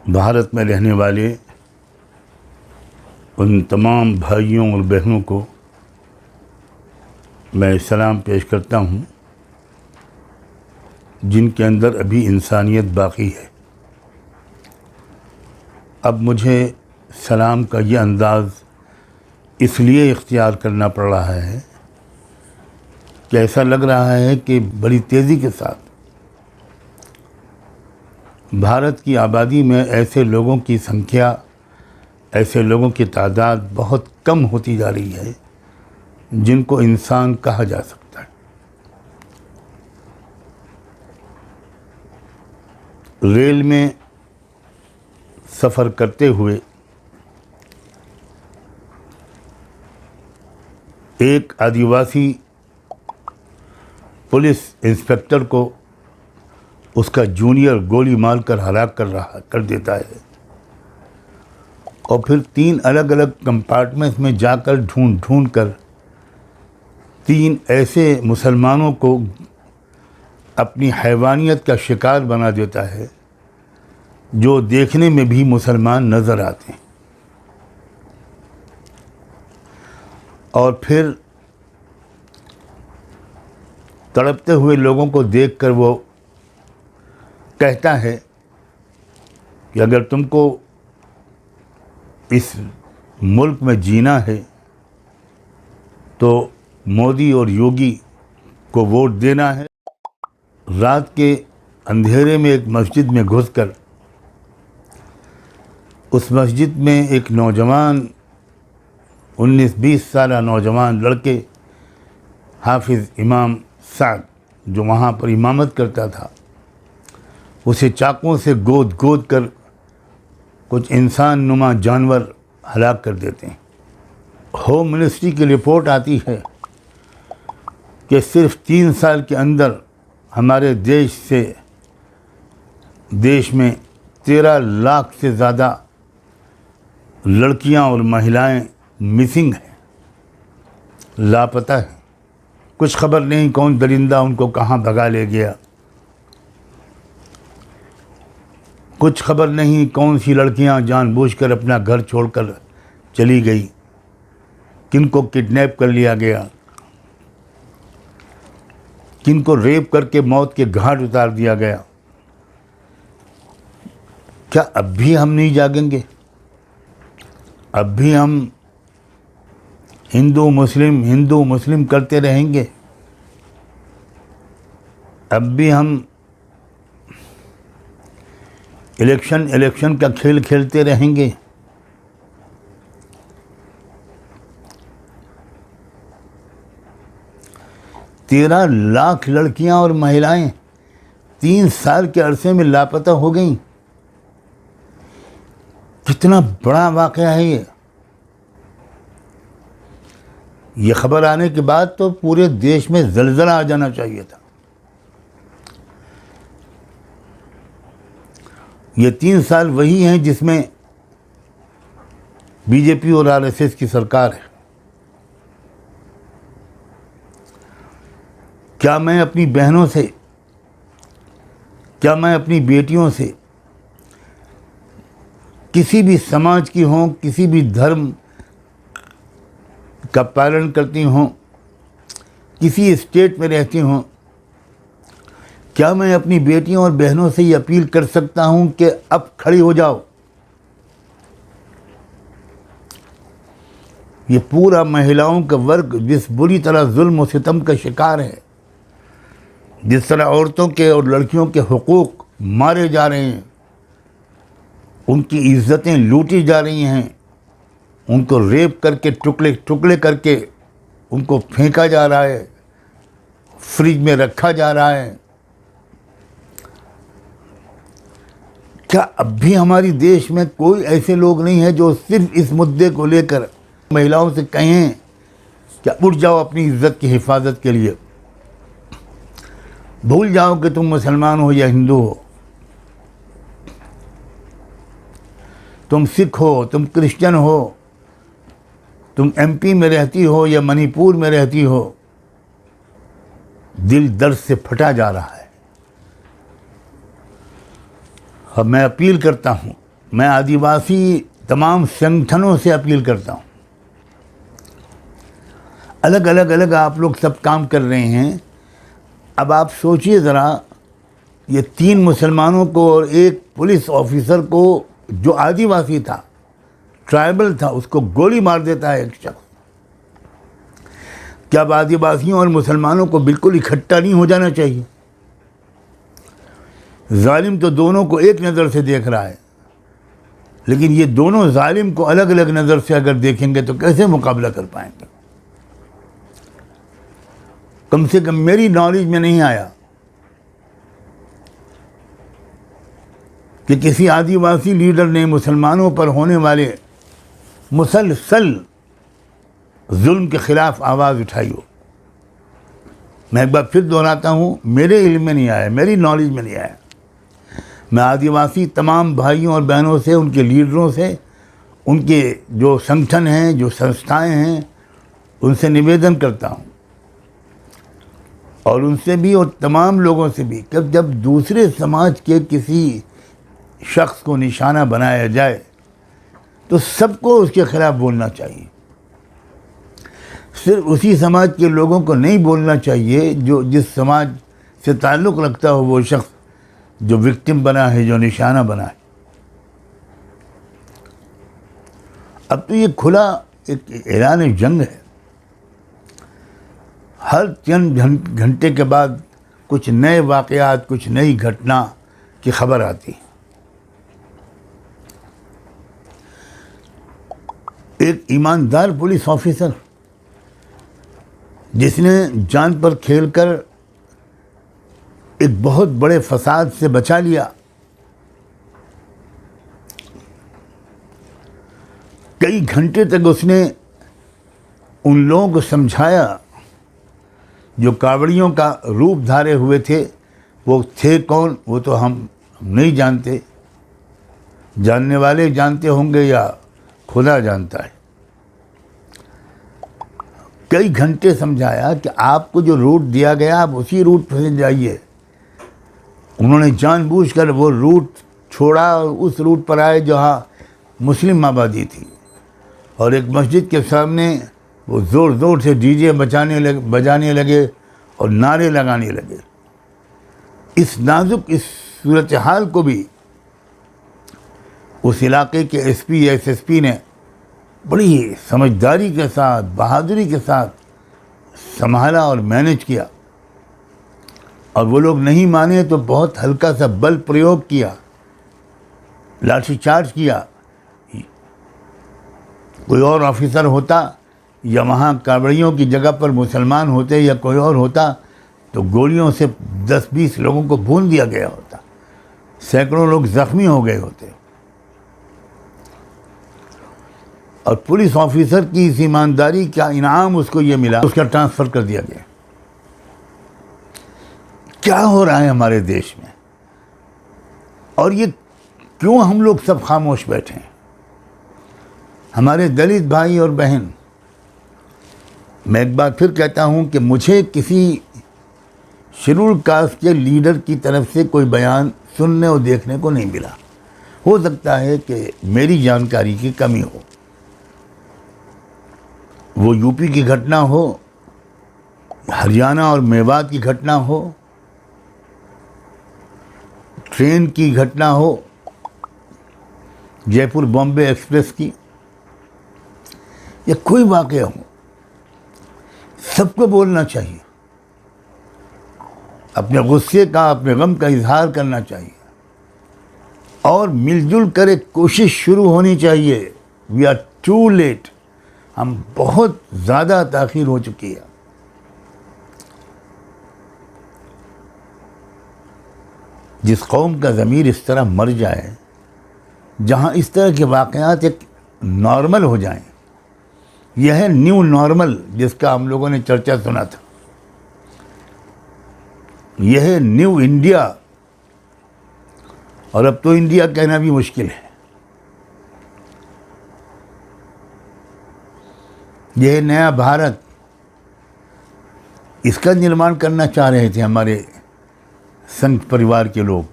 भारत में रहने वाले उन तमाम भाइयों और बहनों को मैं सलाम पेश करता हूँ जिनके अंदर अभी इंसानियत बाकी है। अब मुझे सलाम का ये अंदाज़ इसलिए इख्तियार करना पड़ रहा है कि ऐसा लग रहा है कि बड़ी तेज़ी के साथ भारत की आबादी में ऐसे लोगों की संख्या, ऐसे लोगों की तादाद बहुत कम होती जा रही है जिनको इंसान कहा जा सकता है। रेल में सफ़र करते हुए एक आदिवासी पुलिस इंस्पेक्टर को उसका जूनियर गोली मारकर हलाक कर देता है और फिर 3 अलग अलग कंपार्टमेंट्स में जाकर ढूंढ कर 3 ऐसे मुसलमानों को अपनी हैवानियत का शिकार बना देता है जो देखने में भी मुसलमान नज़र आते हैं। और फिर तड़पते हुए लोगों को देखकर वो कहता है कि अगर तुमको इस मुल्क में जीना है तो मोदी और योगी को वोट देना है। रात के अंधेरे में एक मस्जिद में घुसकर उस मस्जिद में एक नौजवान 19-20 साल नौजवान लड़के हाफिज़ इमाम साद जो वहाँ पर इमामत करता था उसे चाकुओं से गोद कर कुछ इंसान नुमा जानवर हलाक कर देते हैं। होम मिनिस्ट्री की रिपोर्ट आती है कि सिर्फ 3 साल के अंदर हमारे देश में 13 लाख से ज़्यादा लड़कियां और महिलाएं मिसिंग हैं, लापता हैं। कुछ खबर नहीं कौन दरिंदा उनको कहाँ भगा ले गया, कुछ खबर नहीं कौन सी लड़कियां जानबूझकर अपना घर छोड़कर चली गई, किनको किडनैप कर लिया गया, किनको रेप करके मौत के घाट उतार दिया गया। क्या अब भी हम नहीं जागेंगे? अब भी हम हिंदू मुस्लिम करते रहेंगे? अब भी हम इलेक्शन का खेल खेलते रहेंगे? तेरह लाख लड़कियां और महिलाएं 3 साल के अरसे में लापता हो गईं। कितना बड़ा वाक़या है ये खबर आने के बाद तो पूरे देश में ज़लज़ला आ जाना चाहिए था। ये 3 साल वही हैं जिसमें बीजेपी और आरएसएस की सरकार है। क्या मैं अपनी बहनों से, क्या मैं अपनी बेटियों से, किसी भी समाज की हों, किसी भी धर्म का पालन करती हों, किसी स्टेट में रहती हों, क्या मैं अपनी बेटियों और बहनों से ये अपील कर सकता हूं कि अब खड़ी हो जाओ? ये पूरा महिलाओं का वर्ग जिस बुरी तरह जुल्म और सितम का शिकार है, जिस तरह औरतों के और लड़कियों के हुकूक मारे जा रहे हैं, उनकी इज्जतें लूटी जा रही हैं, उनको रेप करके टुकड़े करके उनको फेंका जा रहा है, फ्रिज में रखा जा रहा है। क्या अब भी हमारी देश में कोई ऐसे लोग नहीं हैं जो सिर्फ इस मुद्दे को लेकर महिलाओं से कहें कि उठ जाओ अपनी इज्जत की हिफाजत के लिए, भूल जाओ कि तुम मुसलमान हो या हिंदू हो, तुम सिख हो, तुम क्रिश्चियन हो, तुम एमपी में रहती हो या मणिपुर में रहती हो, दिल दर्द से फटा जा रहा है। अब मैं अपील करता हूँ मैं आदिवासी तमाम संगठनों से अपील करता हूँ, अलग आप लोग सब काम कर रहे हैं। अब आप सोचिए ज़रा, ये 3 मुसलमानों को और एक पुलिस ऑफिसर को जो आदिवासी था, ट्राइबल था, उसको गोली मार देता है एक शख्स। क्या अब आदिवासियों और मुसलमानों को बिल्कुल इकट्ठा नहीं हो जाना चाहिए? जालिम तो दोनों को एक नज़र से देख रहा है, लेकिन ये दोनों जालिम को अलग अलग नज़र से अगर देखेंगे तो कैसे मुकाबला कर पाएंगे? कम से कम मेरी नॉलेज में नहीं आया कि किसी आदिवासी लीडर ने मुसलमानों पर होने वाले मुसलसल जुल्म के ख़िलाफ़ आवाज़ उठाई हो। मैं एक बार फिर दोहराता हूँ, मेरे इल्म में नहीं आया, मेरी नॉलेज में नहीं आया। मैं आदिवासी तमाम भाइयों और बहनों से, उनके लीडरों से, उनके जो संगठन हैं, जो संस्थाएं हैं, उनसे निवेदन करता हूँ, और उनसे भी और तमाम लोगों से भी, कि जब दूसरे समाज के किसी शख्स को निशाना बनाया जाए तो सबको उसके ख़िलाफ़ बोलना चाहिए। सिर्फ उसी समाज के लोगों को नहीं बोलना चाहिए जो जिस समाज से ताल्लुक़ रखता हो वो शख्स जो विक्टिम बना है, जो निशाना बना है। अब तो ये खुला एक ऐलान जंग है। हर चंद घंटे के बाद कुछ नए वाक़यात, कुछ नई घटना की खबर आती है। एक ईमानदार पुलिस ऑफिसर जिसने जान पर खेलकर एक बहुत बड़े फसाद से बचा लिया, कई घंटे तक उसने उन लोगों को समझाया जो कावड़ियों का रूप धारे हुए थे। वो थे कौन, वो तो हम नहीं जानते, जानने वाले जानते होंगे या खुदा जानता है। कई घंटे समझाया कि आपको जो रूट दिया गया आप उसी रूट पर जाइए। उन्होंने जानबूझकर वो रूट छोड़ा और उस रूट पर आए जहाँ मुस्लिम आबादी थी, और एक मस्जिद के सामने वो ज़ोर ज़ोर से डीजे बजाने लगे और नारे लगाने लगे। इस नाजुक इस सूरत हाल को भी उस इलाके के एसपी एसएसपी ने बड़ी समझदारी के साथ, बहादुरी के साथ संभाला और मैनेज किया। और वो लोग नहीं माने तो बहुत हल्का सा बल प्रयोग किया, लाठीचार्ज किया। कोई और ऑफिसर होता या वहाँ कावड़ियों की जगह पर मुसलमान होते या कोई और होता तो गोलियों से 10-20 लोगों को भून दिया गया होता, सैकड़ों लोग ज़ख्मी हो गए होते। और पुलिस ऑफिसर की इस ईमानदारी का इनाम उसको ये मिला, उसका ट्रांसफ़र कर दिया गया। क्या हो रहा है हमारे देश में, और ये क्यों हम लोग सब खामोश बैठे हैं? हमारे दलित भाई और बहन, मैं एक बार फिर कहता हूँ कि मुझे किसी शेड्यूल कास्ट के लीडर की तरफ से कोई बयान सुनने और देखने को नहीं मिला। हो सकता है कि मेरी जानकारी की कमी हो। वो यूपी की घटना हो, हरियाणा और मेवात की घटना हो, ट्रेन की घटना हो, जयपुर बॉम्बे एक्सप्रेस की, या कोई वाक़या हो, सबको बोलना चाहिए। अपने गुस्से का, अपने गम का इजहार करना चाहिए और मिलजुल कर एक कोशिश शुरू होनी चाहिए। वी आर टू लेट, हम बहुत ज़्यादा ताख़ीर हो चुकी है। जिस कौम का ज़मीर इस तरह मर जाए, जहाँ इस तरह के वाक़यात एक नॉर्मल हो जाएं, यह है न्यू नॉर्मल जिसका हम लोगों ने चर्चा सुना था। यह है न्यू इंडिया, और अब तो इंडिया कहना भी मुश्किल है। यह है नया भारत, इसका निर्माण करना चाह रहे थे हमारे संघ परिवार के लोग।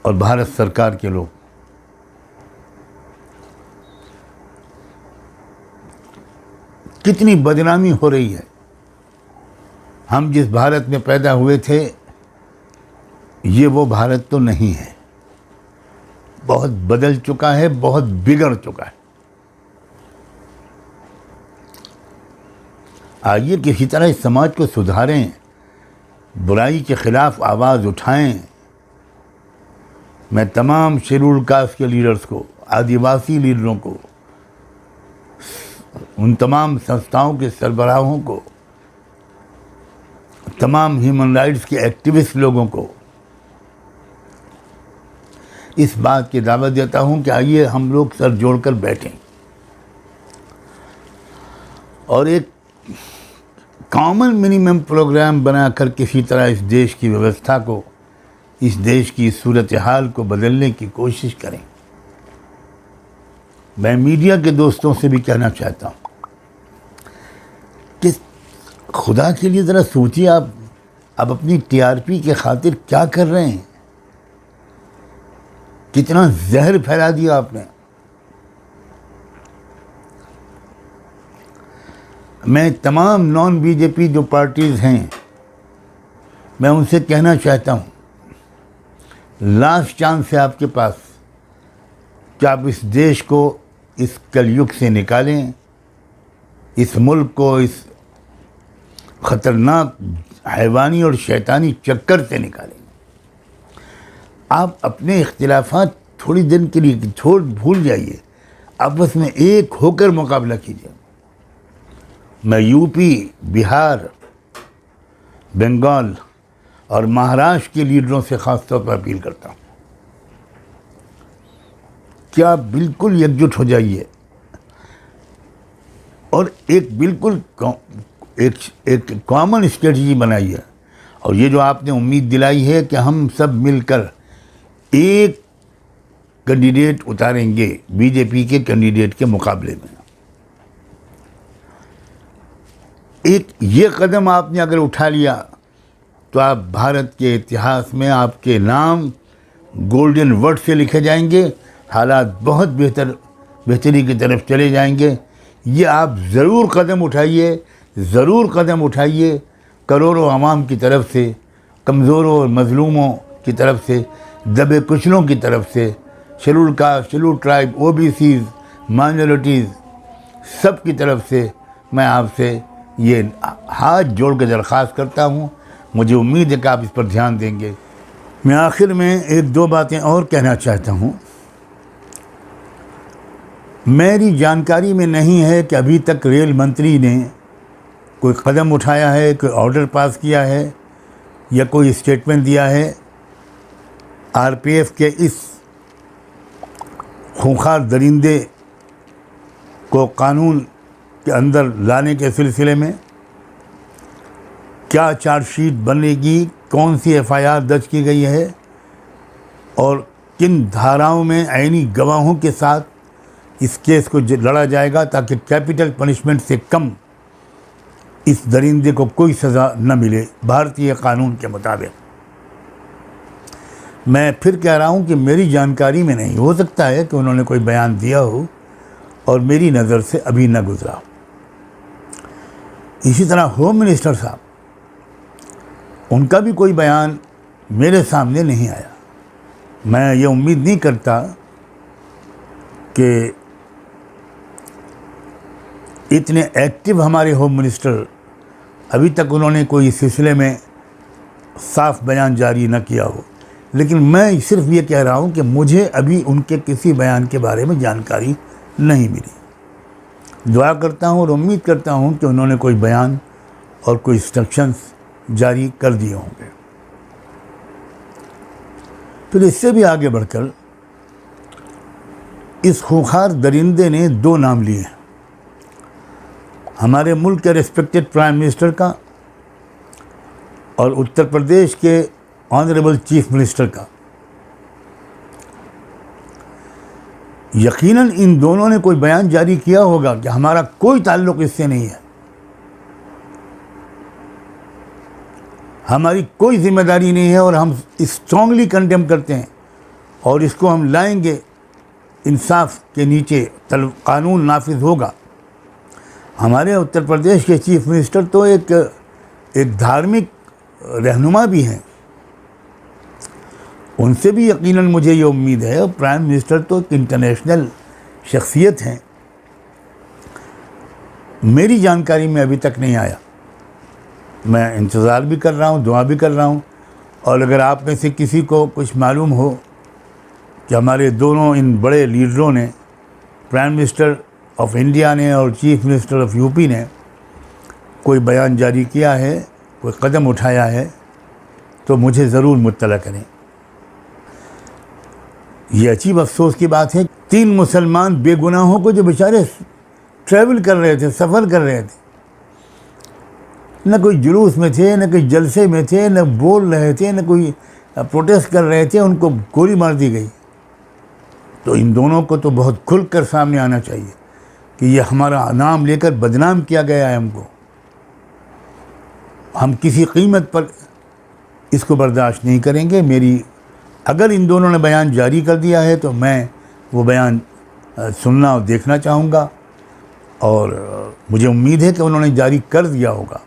और भारत सरकार के लोग कितनी बदनामी हो रही है। हम जिस भारत में पैदा हुए थे ये वो भारत तो नहीं है, बहुत बदल चुका है, बहुत बिगड़ चुका है। आइए किसी तरह इस समाज को सुधारें, बुराई के खिलाफ आवाज़ उठाएं। मैं तमाम शेड्यूल्ड कास्ट के लीडर्स को, आदिवासी लीडरों को, उन तमाम संस्थाओं के सरबराहों को, तमाम ह्यूमन राइट्स के एक्टिविस्ट लोगों को इस बात की दावत देता हूं कि आइए हम लोग सर जोड़कर बैठें और एक कॉमन मिनिमम प्रोग्राम बनाकर किसी तरह इस देश की व्यवस्था को, इस देश की सूरत हाल को बदलने की कोशिश करें। मैं मीडिया के दोस्तों से भी कहना चाहता हूं कि खुदा के लिए ज़रा सोचिए, आप अपनी टीआरपी के खातिर क्या कर रहे हैं। कितना जहर फैला दिया आपने। मैं तमाम नॉन बीजेपी जो पार्टीज़ हैं, मैं उनसे कहना चाहता हूं, लास्ट चांस है आपके पास कि आप इस देश को इस कलयुग से निकालें, इस मुल्क को इस ख़तरनाक हैवानी और शैतानी चक्कर से निकालें। आप अपने इख्तिलाफात थोड़ी दिन के लिए भूल जाइए, आपस में एक होकर मुकाबला कीजिए। मैं यूपी, बिहार, बंगाल और महाराष्ट्र के लीडरों से ख़ास तौर पर अपील करता हूँ कि आप बिल्कुल एकजुट हो जाइए और एक बिल्कुल एक कॉमन स्ट्रेटजी बनाइए। और ये जो आपने उम्मीद दिलाई है कि हम सब मिलकर एक कैंडिडेट उतारेंगे बीजेपी के कैंडिडेट के मुकाबले में, एक ये कदम आपने अगर उठा लिया तो आप भारत के इतिहास में आपके नाम गोल्डन वर्ड से लिखे जाएंगे। हालात बहुत बेहतरी की तरफ चले जाएंगे। ये आप ज़रूर कदम उठाइए, ज़रूर कदम उठाइए। करोड़ों आवाम की तरफ से, कमज़ोरों और मज़लूमों की तरफ से, दबे कुचलों की तरफ से, scheduled caste, scheduled tribe, OBCs, minorities, सब की तरफ से मैं आपसे ये हाथ जोड़ के दरख्वास्त करता हूँ। मुझे उम्मीद है कि आप इस पर ध्यान देंगे। मैं आखिर में एक दो बातें और कहना चाहता हूँ। मेरी जानकारी में नहीं है कि अभी तक रेल मंत्री ने कोई कदम उठाया है, कोई ऑर्डर पास किया है या कोई स्टेटमेंट दिया है आरपीएफ के इस खूंखार दरिंदे को कानून के अंदर लाने के सिलसिले में। क्या चार्जशीट बनेगी, कौन सी एफआईआर दर्ज की गई है और किन धाराओं में ऐनी गवाहों के साथ इस केस को लड़ा जाएगा ताकि कैपिटल पनिशमेंट से कम इस दरिंदे को कोई सज़ा न मिले भारतीय कानून के मुताबिक। मैं फिर कह रहा हूं कि मेरी जानकारी में नहीं, हो सकता है कि उन्होंने कोई बयान दिया हो और मेरी नज़र से अभी न गुजरा हो। इसी तरह होम मिनिस्टर साहब, उनका भी कोई बयान मेरे सामने नहीं आया। मैं ये उम्मीद नहीं करता कि इतने एक्टिव हमारे होम मिनिस्टर, अभी तक उन्होंने कोई इस सिलसिले में साफ बयान जारी न किया हो। लेकिन मैं सिर्फ ये कह रहा हूँ कि मुझे अभी उनके किसी बयान के बारे में जानकारी नहीं मिली। दुआ करता हूँ और उम्मीद करता हूँ कि उन्होंने कोई बयान और कोई इंस्ट्रक्शंस जारी कर दिए होंगे। फिर इससे भी आगे बढ़कर इस खूंखार दरिंदे ने दो नाम लिए, हमारे मुल्क के रिस्पेक्टेड प्राइम मिनिस्टर का और उत्तर प्रदेश के ऑनरेबल चीफ मिनिस्टर का। यकीनन इन दोनों ने कोई बयान जारी किया होगा कि हमारा कोई ताल्लुक इससे नहीं है, हमारी कोई जिम्मेदारी नहीं है और हम स्ट्रांगली कंडेम करते हैं और इसको हम लाएंगे, इंसाफ के नीचे कानून नाफिज होगा। हमारे उत्तर प्रदेश के चीफ मिनिस्टर तो एक धार्मिक रहनुमा भी हैं, उनसे भी यकीनन मुझे ये उम्मीद है। और प्राइम मिनिस्टर तो एक इंटरनेशनल शख्सियत हैं। मेरी जानकारी में अभी तक नहीं आया। मैं इंतज़ार भी कर रहा हूँ, दुआ भी कर रहा हूँ। और अगर आप में से किसी को कुछ मालूम हो कि हमारे दोनों इन बड़े लीडरों ने, प्राइम मिनिस्टर ऑफ इंडिया ने और चीफ मिनिस्टर ऑफ यूपी ने, कोई बयान जारी किया है, कोई कदम उठाया है, तो मुझे ज़रूर मुत्तला करें। ये अजीब अफसोस की बात है, 3 मुसलमान बेगुनाहों को जो बेचारे ट्रैवल कर रहे थे, सफ़र कर रहे थे, न कोई जुलूस में थे, न कोई जलसे में थे, न बोल रहे थे, न कोई प्रोटेस्ट कर रहे थे, उनको गोली मार दी गई। तो इन दोनों को तो बहुत खुलकर सामने आना चाहिए कि ये हमारा नाम लेकर बदनाम किया गया है। हम किसी कीमत पर इसको बर्दाश्त नहीं करेंगे। अगर इन दोनों ने बयान जारी कर दिया है तो मैं वो बयान सुनना और देखना चाहूँगा, और मुझे उम्मीद है कि उन्होंने जारी कर दिया होगा।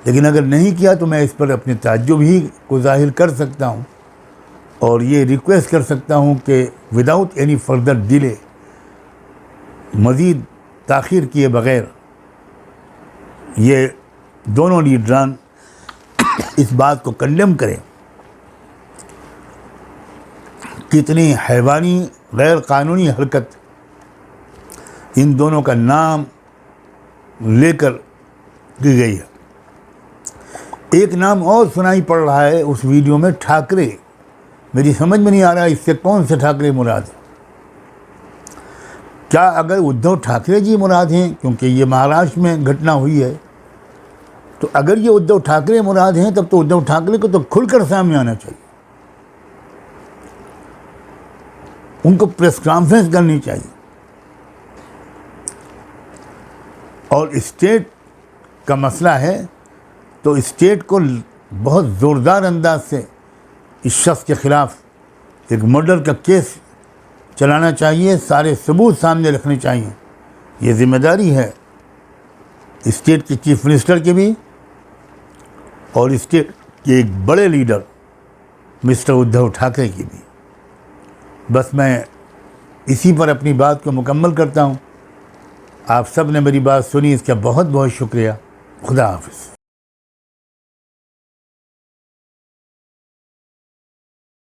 लेकिन अगर नहीं किया तो मैं इस पर अपने ताज्जुब ही को ज़ाहिर कर सकता हूँ और ये रिक्वेस्ट कर सकता हूँ कि विदाउट एनी फर्दर डिले, मज़ीद ताख़ीर किए बग़ैर, ये दोनों लीडरान इस बात को कंडेम करें। कितनी हैवानी गैर कानूनी हरकत इन दोनों का नाम लेकर की गई है। एक नाम और सुनाई पड़ रहा है उस वीडियो में, ठाकरे। मेरी समझ में नहीं आ रहा इससे कौन से ठाकरे मुराद है। क्या अगर उद्धव ठाकरे जी मुराद हैं, क्योंकि ये महाराष्ट्र में घटना हुई है, तो अगर ये उद्धव ठाकरे मुराद हैं तब तो उद्धव ठाकरे को तो खुलकर सामने आना चाहिए, उनको प्रेस कॉन्फ्रेंस करनी चाहिए और स्टेट का मसला है तो स्टेट को बहुत ज़ोरदार अंदाज से इस शख्स के ख़िलाफ़ एक मर्डर का केस चलाना चाहिए, सारे सबूत सामने रखने चाहिए। ये ज़िम्मेदारी है स्टेट के चीफ मिनिस्टर की भी और स्टेट के एक बड़े लीडर मिस्टर उद्धव ठाकरे की भी। बस मैं इसी पर अपनी बात को मुकम्मल करता हूँ। आप सब ने मेरी बात सुनी, इसका बहुत बहुत शुक्रिया। खुदा हाफ़िज़।